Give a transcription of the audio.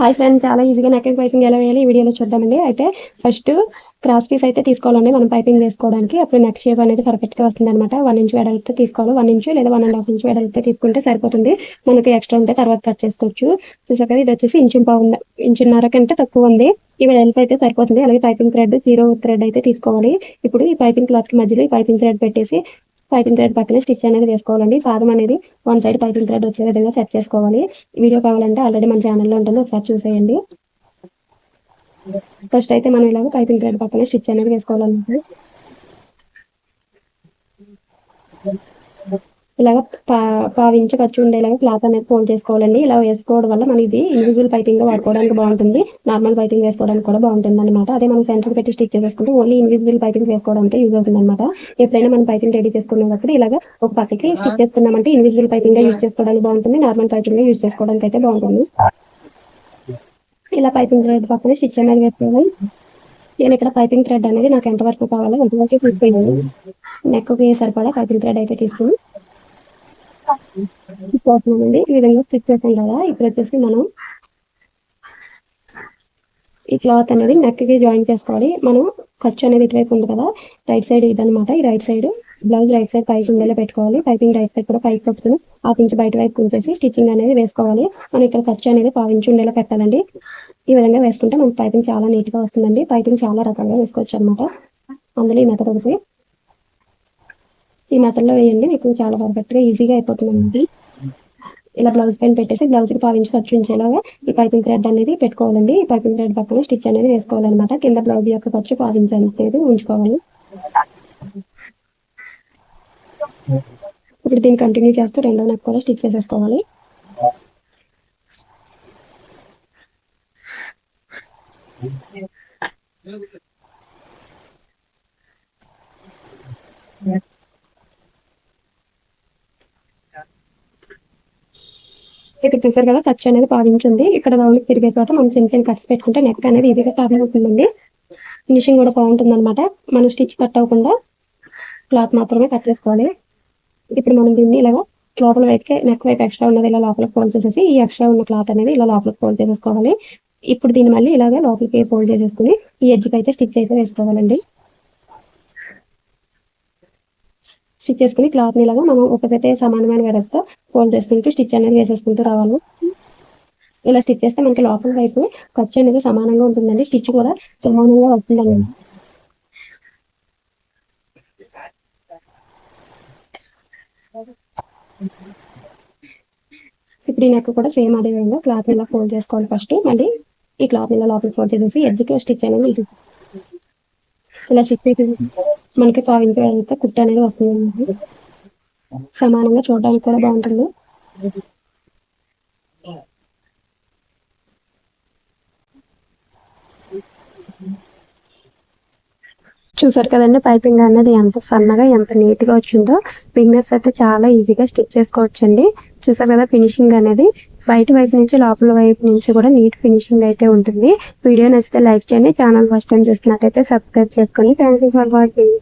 Hi friends, చాలా ఈజీగా neck piping ఎలా వేయాలి ఈ వీడియోలో చూద్దామండి. అయితే ఫస్ట్ క్రాస్ పీస్ అయితే తీసుకోవాలండి మనం పైపింగ్ వేసుకోవడానికి. అప్పుడు నెక్ షేప్ అనేది పర్ఫెక్ట్గా వస్తుంది అనమాట. 1 ఇంచ్ వెడల్పు తీసుకోవాలి. 1 ఇంచ్ లేదా 1.5 ఇంచ్ వెడల్పు తీసుకుంటే సరిపోతుంది. మనకి ఎక్స్ట్రా ఉంటే తర్వాత కట్ చేసుకోవచ్చు. చూసాక ఇది వచ్చేసి ఇంచున్నర కంటే తక్కువ ఉంది. ఈ వెడల్పు అయితే సరిపోతుంది. అలాగే పైపింగ్ థ్రెడ్ 0 థ్రెడ్ అయితే తీసుకోవాలి. ఇప్పుడు ఈ పైపింగ్ క్లాత్ కి మధ్యలో ఈ పైపింగ్ థ్రెడ్ పెట్టేసి పైపింగ్ థ్రెడ్ పక్కన స్టిచ్ అనేది వేసుకోవాలండి. పాదం అనేది 1 సైడ్ పైపింగ్ థ్రెడ్ వచ్చే విధంగా సెట్ చేసుకోవాలి. వీడియో కావాలంటే ఆల్రెడీ మన ఛానల్లో ఉంటుంది, ఒకసారి చూసేయండి. ఫస్ట్ అయితే మనం ఇలాగ పైపింగ్ థ్రెడ్ పక్కన స్టిచ్ అనేది వేసుకోవాలన్నమాట. ఇలాగ పావించి ఖర్చు ఉండేలాగా క్లాత్ అనేది ఫోల్డ్ చేసుకోవాలండి. ఇలా వేసుకోవడం వల్ల మనకి ఇది ఇన్విజిబుల్ పైపింగ్ గా వాడుకోవడానికి బాగుంటుంది. నార్మల్ పైపింగ్ వేసుకోవడానికి కూడా బాగుంటుంది అనమాట. అదే మనం సెంటర్ పెట్టి స్టిచ్ చేసుకుంటే ఓన్లీ ఇన్విజిబుల్ పైపింగ్ వేసుకోవడానికి యూజ్ అవుతుంది అనమాట. ఎప్పుడైనా మనం పైపింగ్ రెడీ చేసుకున్నప్పుడు ఇలాగ ఒక పక్కకి స్టిచ్ చేసుకున్నామంటే ఇన్విజిబుల్ పైపింగ్ గా యూజ్ చేసుకోవడానికి బాగుంటుంది. నార్మల్ పైపింగ్ గా యూజ్ చేసుకోవడానికి అయితే బాగుంటుంది. ఇలా పైపింగ్ థ్రెడ్ పక్కన స్టిచ్ అనేది వేసుకోవాలి. నేను ఇక్కడ పైపింగ్ థ్రెడ్ అనేది నాకు ఎంతవరకు కావాలో అంతవరకు తీసుకున్నాను. నెక్కి సరిపడా పైపింగ్ థ్రెడ్ అయితే తీసుకుని పోతుందండి. ఈ విధంగా స్టిచ్ చేసాం కదా. ఇప్పుడు వచ్చేసి మనం ఈ క్లాత్ అనేది నెక్ కి జాయిన్ చేసుకోవాలి. మనం ఖర్చు అనేది ఇటువైపు ఉంది కదా, రైట్ సైడ్ ఇదనమాట. ఈ right side blouse right side పైకి ఉండేలా పెట్టుకోవాలి. పైపింగ్ రైట్ సైడ్ కూడా పైకి పెట్టుకుని 1/2 ఇంచ్ బయట వైపు ఉంచేసి స్టిచ్చింగ్ అనేది వేసుకోవాలి. మనం ఇక్కడ ఖర్చు అనేది 1/4 ఇంచ్ ఉండేలా పెట్టాలండి. ఈ విధంగా వేసుకుంటే మనకి పైపింగ్ చాలా నీట్ గా వస్తుందండి. పైపింగ్ చాలా రకాలుగా వేసుకోవచ్చు అనమాట. అందులో ఈ మెథడ్ ఒకటి, ఈ మెథడ్ లో వేయండి, మీకు చాలా పర్ఫెక్ట్ గా ఈజీగా అయిపోతుందండి. ఇలా బ్లౌజ్ పైన పెట్టేసి బ్లౌజ్ కి 1/4 ఇంచ్ ఖర్చు ఉంచేలాగా ఈ పైపింగ్ థ్రెడ్ అనేది పెట్టుకోవాలండి. ఈ పైపింగ్ థ్రెడ్ పక్కన స్టిచ్ అనేది వేసుకోవాలన్నమాట. కింద బ్లౌజ్ యొక్క ఖర్చు 1/4 ఇంచ్ అనేది ఉంచుకోవాలి. ఇప్పుడు దీన్ని కంటిన్యూ చేస్తూ రెండో నెక్ కూడా స్టిచ్ చేసేసుకోవాలి. ఇక్కడ చూసారు కదా, ఖర్చు అనేది 1/4 ఇంచ్ ఉంది. ఇక్కడ రౌండ్ తిరిగే చోట మనం చిన్న కట్స్ పెట్టుకుంటే నెక్ అనేది ఈజీగా టర్న్ అవుతుందండి. ఫినిషింగ్ కూడా బాగుంటుంది అనమాట. మనం స్టిచ్ కట్ అవ్వకుండా క్లాత్ మాత్రమే కట్ చేసుకోవాలి. ఇప్పుడు మనం దీన్ని ఇలాగా లోపల వైపుకి నెక్ వైపు ఎక్స్ట్రా ఉన్నది ఇలా లోపలికి ఫోల్డ్ చేసేసి ఈ ఎక్స్ట్రా ఉన్న క్లాత్ అనేది ఇలా లోపలికి ఫోల్డ్ చేసేసుకోవాలి. ఇప్పుడు దీన్ని మళ్ళీ ఇలాగే లోపలికి ఫోల్డ్ చేసేసుకుని ఈ ఎడ్జ్కి అయితే స్టిచ్ అయితే వేసుకోవాలండి. స్టిచ్ చేసుకుని క్లాత్ ని ఇలాగా మనం ఒకటైతే సమానమైన వెడల్పుతో ఫోల్డ్ చేసుకుంటూ స్టిచ్ అనేది వేసేసుకుంటూ రావాలి. ఇలా స్టిచ్ చేస్తే మనకి లోపల వైపు ఖర్చు అనేది సమానంగా ఉంటుందండి. స్టిచ్ కూడా సమానంగా వస్తుందండి. ఇప్పుడు ఈ నెక్ కూడా సేమ్ అదే విధంగా క్లాత్ ఇలా ఫోల్డ్ చేసుకోవాలి. ఫస్ట్ మళ్ళీ ఈ క్లాత్ ఇలా లోపలికి ఫోల్డ్ చేసేసి ఎడ్జ్కి స్టిచ్ అనేది ఇలా స్టిచ్ చేసి మనకి 1/4 ఇంచ్ వెడల్పుతో కుట్టు అనేది వస్తుంది. సమానంగా చూడడానికి కూడా బాగుంటుంది. చూసారు కదండి, పైపింగ్ అనేది ఎంత సన్నగా ఎంత నీట్ గా వచ్చిందో. బిగినర్స్ అయితే చాలా ఈజీగా స్టిచ్ చేసుకోవచ్చండి. చూసారు కదా, ఫినిషింగ్ అనేది బయట వైపు నుంచి లోపల వైపు నుంచి కూడా నీట్ ఫినిషింగ్ అయితే ఉంటుంది. వీడియో నచ్చితే లైక్ చేయండి. ఛానల్ ఫస్ట్ టైం చూస్తున్నట్టయితే సబ్స్క్రైబ్ చేసుకోండి. Thank you for watching.